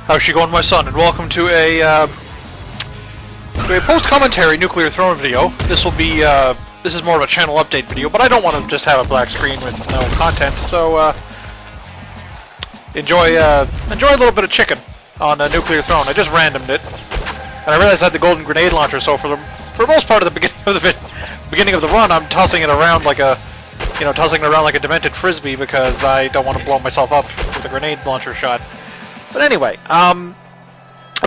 How's she going, my son? And welcome to a post-commentary Nuclear Throne video. This will be, this is more of a channel update video, but I don't want to just have a black screen with no content, so, enjoy a little bit of chicken on Nuclear Throne. I just randomed it, and I realized I had the golden grenade launcher, so for most part of the beginning of the run, I'm tossing it around like a, demented frisbee because I don't want to blow myself up with a grenade launcher shot. But anyway, a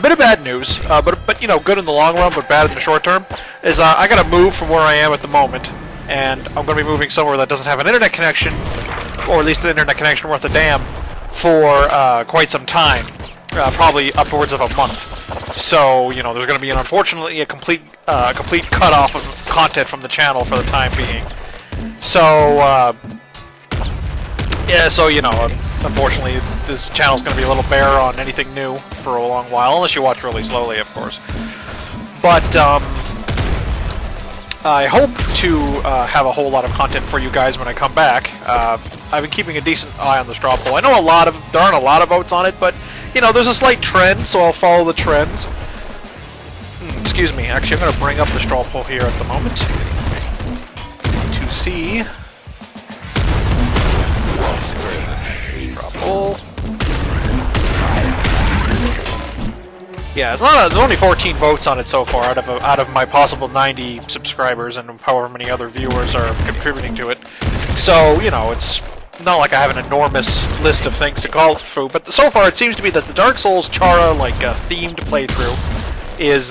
bit of bad news, but you know, good in the long run, but bad in the short term, is I gotta move from where I am at the moment, and I'm gonna be moving somewhere that doesn't have an internet connection, or at least an internet connection worth a damn, for quite some time, probably upwards of a month. So, you know, there's gonna be unfortunately a complete cutoff of content from the channel for the time being. So, yeah, so, you know, unfortunately, this channel's going to be a little bare on anything new for a long while, unless you watch really slowly, of course. But, I hope to have a whole lot of content for you guys when I come back. I've been keeping a decent eye on the straw poll. I know there aren't a lot of votes on it, but, you know, there's a slight trend, so I'll follow the trends. Excuse me, actually, I'm going to bring up the straw poll here at the moment to see. Yeah, there's only 14 votes on it so far out of my possible 90 subscribers and however many other viewers are contributing to it. So, you know, it's not like I have an enormous list of things to call through, but so far it seems to be that the Dark Souls Chara themed playthrough is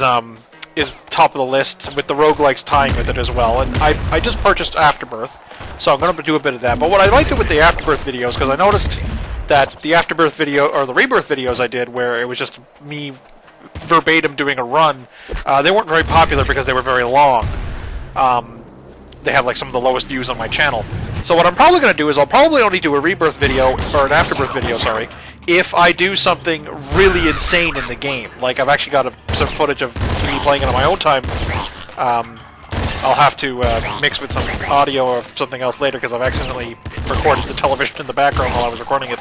top of the list, with the roguelikes tying with it as well. And I just purchased Afterbirth, so I'm going to do a bit of that. But what I liked it with the Afterbirth videos, because I noticed that the Afterbirth video, or the Rebirth videos I did, where it was just me verbatim doing a run, they weren't very popular because they were very long. They have like some of the lowest views on my channel. So what I'm probably going to do is I'll probably only do a Rebirth video, or an Afterbirth video, sorry, if I do something really insane in the game. Like, I've actually got some footage of me playing it on my own time. I'll have to mix with some audio or something else later, because I've accidentally recorded the television in the background while I was recording it.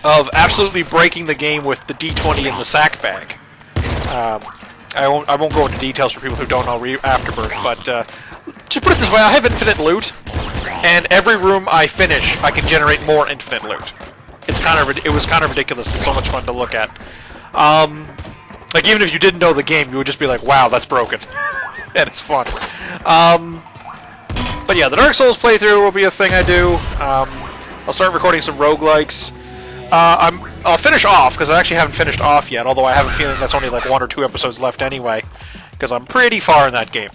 Of absolutely breaking the game with the D20 in the sack bag. I won't go into details for people who don't know Afterbirth, but just put it this way, I have infinite loot, and every room I finish, I can generate more infinite loot. It was kind of ridiculous and so much fun to look at. Like, even if you didn't know the game, you would just be like, wow, that's broken. And it's fun. But yeah, the Dark Souls playthrough will be a thing I do. I'll start recording some roguelikes. I'll finish off, because I actually haven't finished off yet, although I have a feeling that's only like 1 or 2 episodes left anyway, because I'm pretty far in that game.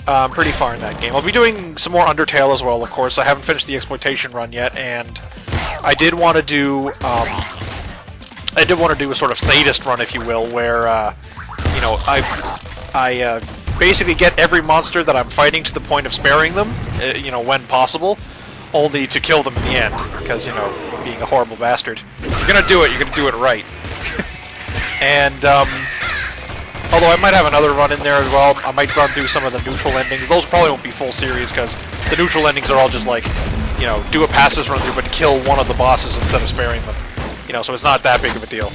I'll be doing some more Undertale as well, of course. I haven't finished the Exploitation run yet, and I did want to do a sort of sadist run, if you will, where, you know, I basically get every monster that I'm fighting to the point of sparing them, you know, when possible, only to kill them in the end, because, you know, being a horrible bastard. If you're gonna do it, you're gonna do it right. And, although I might have another run in there as well, I might run through some of the neutral endings. Those probably won't be full series, because the neutral endings are all just like, you know, do a pacifist run through, but kill one of the bosses instead of sparing them. You know, so it's not that big of a deal.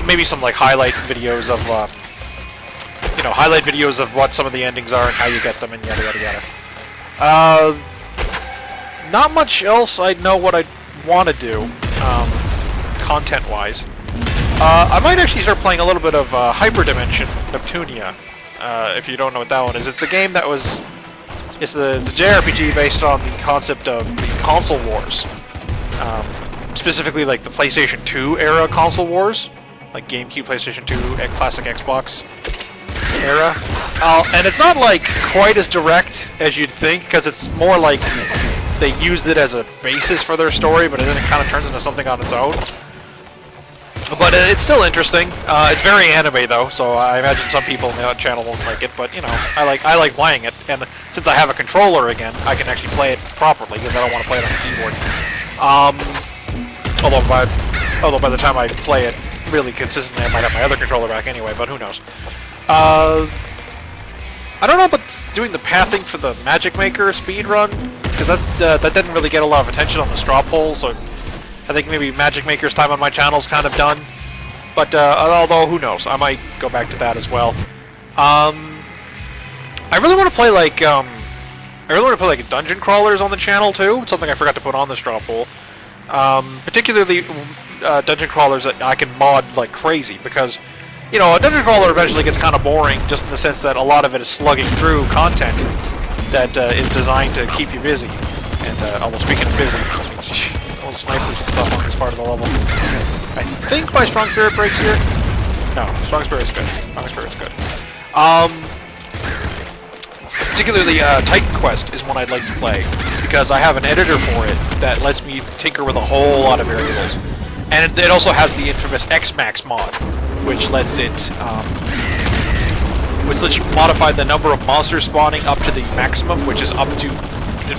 Maybe some, like, highlight videos of, you know, highlight videos of what some of the endings are and how you get them and yada yada yada. Not much else I know what I want to do, content-wise. I might actually start playing a little bit of Hyperdimension Neptunia, if you don't know what that one is. It's the game that was... It's a JRPG based on the concept of the console wars. Specifically, like, the PlayStation 2 era console wars. Like, GameCube, PlayStation 2, classic Xbox era. And it's not, like, quite as direct as you'd think, because it's more like they used it as a basis for their story, but then it kind of turns into something on its own. But it's still interesting. It's very anime, though, so I imagine some people on the channel won't like it, but, you know, I like playing it, and since I have a controller again, I can actually play it properly, because I don't want to play it on the keyboard. Although by the time I play it really consistently, I might have my other controller back anyway, but who knows. I don't know about doing the pathing for the Magic Maker speedrun, because that didn't really get a lot of attention on the straw poll, so I think maybe Magic Maker's time on my channel is kind of done. But although who knows, I might go back to that as well. I really want to play like dungeon crawlers on the channel too. It's something I forgot to put on this straw poll. Particularly dungeon crawlers that I can mod like crazy, because you know, a dungeon crawler eventually gets kind of boring, just in the sense that a lot of it is slugging through content that is designed to keep you busy. And although speaking of busy, all the snipers and stuff on this part of the level. I think my Strong Spirit breaks here. No, Strong Spirit's good. Strong Spirit's good. Particularly Titan Quest is one I'd like to play, because I have an editor for it that lets me tinker with a whole lot of variables. And it also has the infamous X-Max mod, which lets it you modify the number of monsters spawning up to the maximum, which is up to,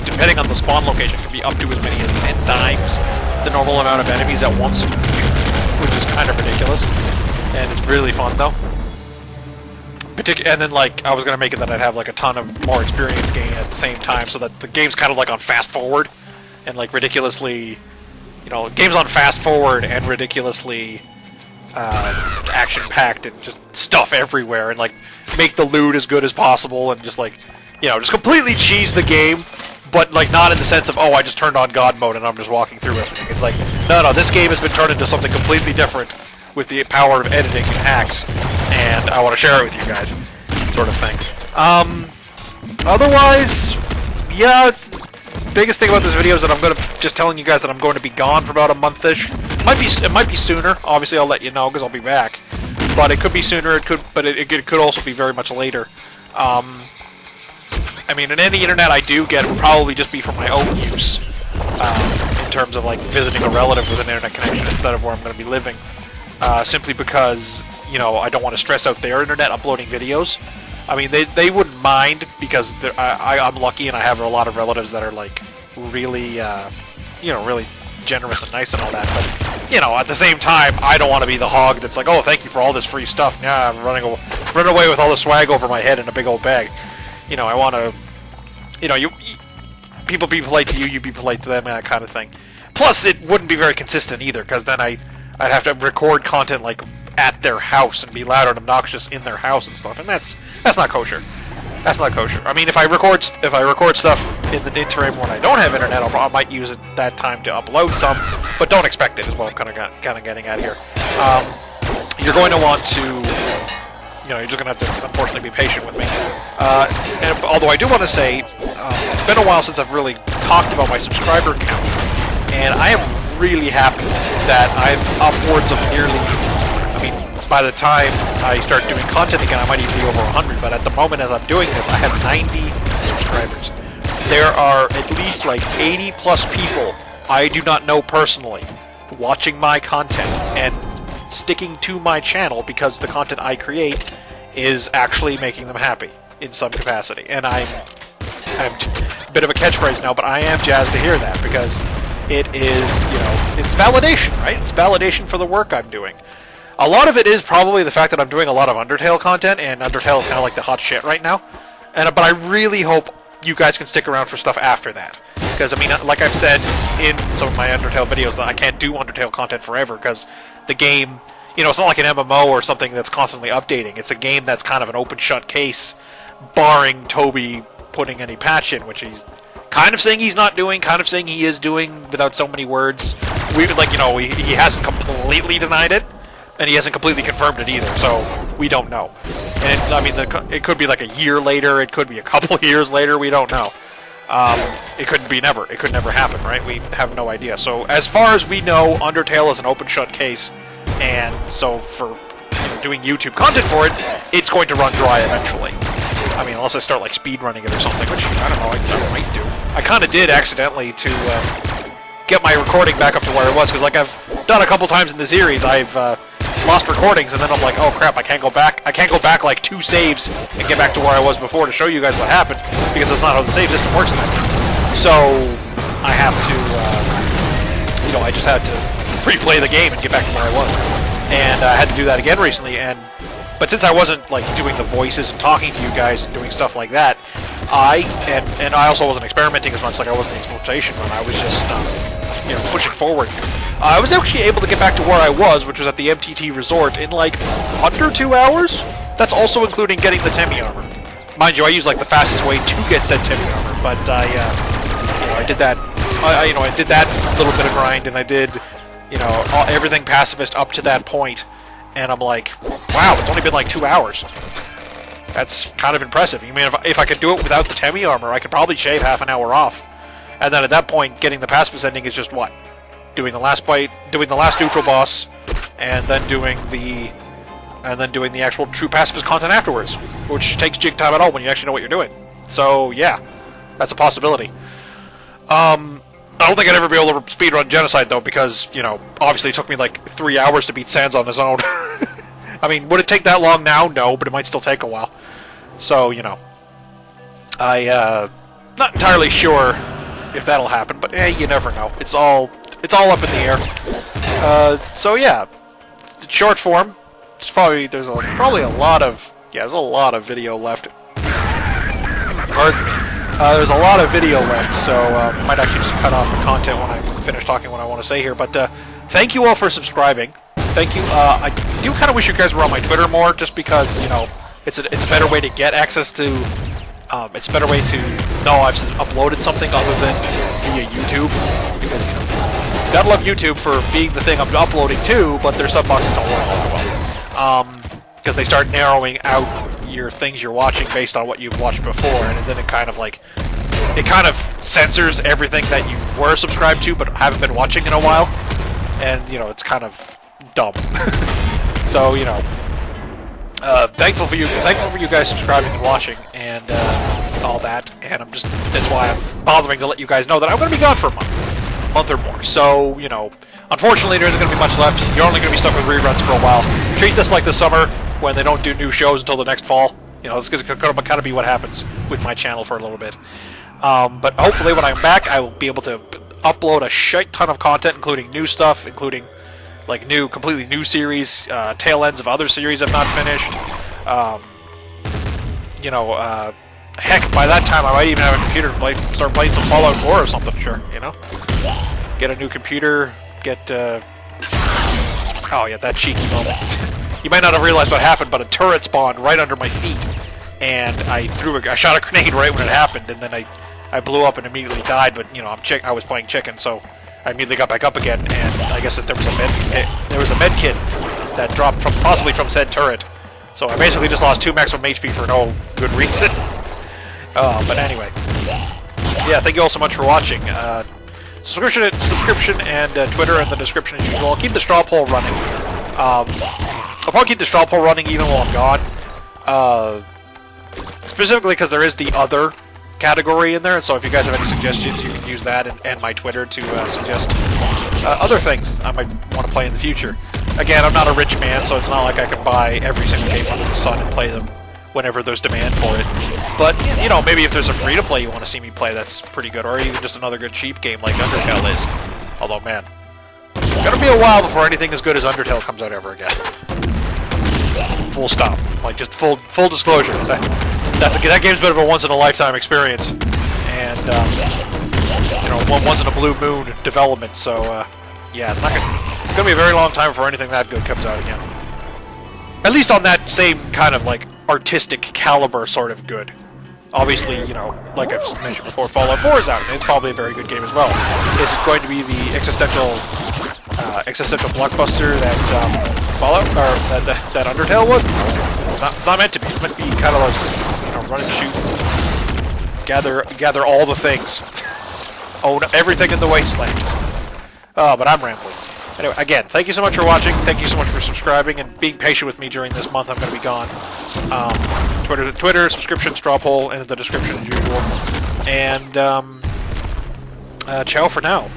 depending on the spawn location, can be up to as many as 10 times the normal amount of enemies at once, which is kind of ridiculous. And it's really fun though. And then, like, I was gonna make it that I'd have like a ton of more experience gain at the same time, so that the game's kind of like on fast forward, and like ridiculously, you know, game's on fast forward and ridiculously action packed and just stuff everywhere, and like make the loot as good as possible, and just like, you know, just completely cheese the game, but like not in the sense of, oh, I just turned on God mode and I'm just walking through everything. It's like, no, this game has been turned into something completely different with the power of editing and hacks, and I want to share it with you guys, sort of thing. Otherwise, yeah, biggest thing about this video is that I'm just telling you guys that I'm going to be gone for about a month-ish. It might be sooner. Obviously, I'll let you know because I'll be back. But it could be sooner. It could also be very much later. I mean, and any internet I do get will probably just be for my own use, in terms of like visiting a relative with an internet connection instead of where I'm going to be living. Simply because, you know, I don't want to stress out their internet uploading videos. I mean, they wouldn't mind, because I'm lucky and I have a lot of relatives that are like really, you know, really generous and nice and all that. But, you know, at the same time, I don't want to be the hog that's like, oh, thank you for all this free stuff. Yeah, I'm running away with all the swag over my head in a big old bag. You know, I want to, you know, people be polite to you, you be polite to them, and that kind of thing. Plus, it wouldn't be very consistent either, because then I'd have to record content like at their house and be loud and obnoxious in their house and stuff, and that's not kosher. That's not kosher. I mean, if I record stuff in the interim when I don't have internet, I might use it that time to upload some, but don't expect it. Is what I'm kind of getting at here. You're going to want to, you know, you're just going to have to unfortunately be patient with me. And although I do want to say, it's been a while since I've really talked about my subscriber count, and I am really happy that I'm upwards of nearly, I mean, by the time I start doing content again, I might even be over 100, but at the moment as I'm doing this, I have 90 subscribers. There are at least like 80 plus people I do not know personally watching my content and sticking to my channel because the content I create is actually making them happy in some capacity. And I'm a bit of a catchphrase now, but I am jazzed to hear that, because it is, you know, it's validation, right? It's validation for the work I'm doing. A lot of it is probably the fact that I'm doing a lot of Undertale content, and Undertale is kind of like the hot shit right now. But I really hope you guys can stick around for stuff after that. Because, I mean, like I've said in some of my Undertale videos, I can't do Undertale content forever, because the game, you know, it's not like an MMO or something that's constantly updating. It's a game that's kind of an open-shut case, barring Toby putting any patch in, which he's kind of saying he's not doing, kind of saying he is doing, without so many words. He hasn't completely denied it, and he hasn't completely confirmed it either, so we don't know. And I mean, it could be like a year later, it could be a couple years later, we don't know. It could be never. It could never happen, right? We have no idea. So as far as we know, Undertale is an open-shut case, and so for doing YouTube content for it, it's going to run dry eventually. I mean, unless I start like speedrunning it or something, which I don't know, I might do. I kind of did accidentally to get my recording back up to where it was, because like I've done a couple times in the series, I've lost recordings, and then I'm like, oh crap, I can't go back. I can't go back like 2 saves and get back to where I was before to show you guys what happened, because that's not how the save system works in that game. So I have to, I just had to replay the game and get back to where I was, and I had to do that again recently. But since I wasn't like doing the voices and talking to you guys and doing stuff like that, I also wasn't experimenting as much like I was in the exploitation run. I was just pushing forward. I was actually able to get back to where I was, which was at the MTT Resort, in like under 2 hours. That's also including getting the Temi armor. Mind you, I use like the fastest way to get said Temi armor, but I did that. I did that little bit of grind, and I did, everything pacifist up to that point, and I'm like, wow, it's only been like 2 hours. That's kind of impressive. I mean, if I could do it without the Temi armor, I could probably shave half an hour off. And then at that point, getting the pacifist ending is just what? Doing the last fight, doing the last neutral boss, and then doing the actual true pacifist content afterwards, which takes jig time at all when you actually know what you're doing. So yeah, that's a possibility. I don't think I'd ever be able to speedrun Genocide though, because obviously it took me like 3 hours to beat Sans on his own. I mean, would it take that long now? No, but it might still take a while. So I not entirely sure if that'll happen, but you never know. It's all up in the air. So yeah, short form. There's probably a lot of video left. Pardon me. There's a lot of video left, so I might actually just cut off the content when I finish talking what I want to say here. But thank you all for subscribing. Thank you. I do kind of wish you guys were on my Twitter more, just because it's a better way to get access to. It's a better way to know I've uploaded something other than via YouTube, because gotta love YouTube for being the thing I'm uploading to, but their sub boxes don't work all well. Because they start narrowing out your things you're watching based on what you've watched before, and then it kind of censors everything that you were subscribed to but haven't been watching in a while, and it's kind of dumb. So thankful for you guys subscribing and watching and all that, and that's why I'm bothering to let you guys know that I'm going to be gone for a month or more. So unfortunately there isn't going to be much left. You're only going to be stuck with reruns for a while. Treat this like the summer when they don't do new shows until the next fall. It's going to kind of be what happens with my channel for a little bit. But hopefully when I'm back, I will be able to upload a shit ton of content, including new stuff, including like completely new series, tail ends of other series I've not finished. Heck, by that time I might even have a computer to start playing some Fallout 4 or something. Sure, get a new computer, oh yeah, that cheeky moment. You might not have realized what happened, but a turret spawned right under my feet, and I shot a grenade right when it happened, and then I blew up and immediately died. But I was playing chicken, so I immediately got back up again, and I guess that there was a med kit that dropped possibly from said turret. So I basically just lost 2 maximum HP for no good reason. But anyway, yeah, thank you all so much for watching. Subscription and Twitter in the description as usual. I'll keep the straw poll running. I'll probably keep the straw poll running even while I'm gone. Specifically because there is the other category in there, and so if you guys have any suggestions, you can use that and my Twitter to suggest other things I might want to play in the future. Again, I'm not a rich man, so it's not like I can buy every single game under the sun and play them whenever there's demand for it. But, maybe if there's a free-to-play you want to see me play, that's pretty good, or even just another good cheap game like Undertale is. Although, man, it's gonna be a while before anything as good as Undertale comes out ever again. Full stop. Like, just full disclosure. That game's a bit of a once-in-a-lifetime experience, and once in a blue moon development. So yeah, it's gonna be a very long time before anything that good comes out again. At least on that same kind of like artistic caliber, sort of good. Obviously, like I've mentioned before, Fallout 4 is out, and it's probably a very good game as well. This is going to be the existential blockbuster that Fallout or that Undertale was. It's not meant to be. It's meant to be kind of like run and shoot, gather all the things, own everything in the wasteland. But I'm rambling. Anyway, again, thank you so much for watching. Thank you so much for subscribing and being patient with me during this month. I'm going to be gone. Twitter, subscription, straw poll in the description as usual. And ciao for now.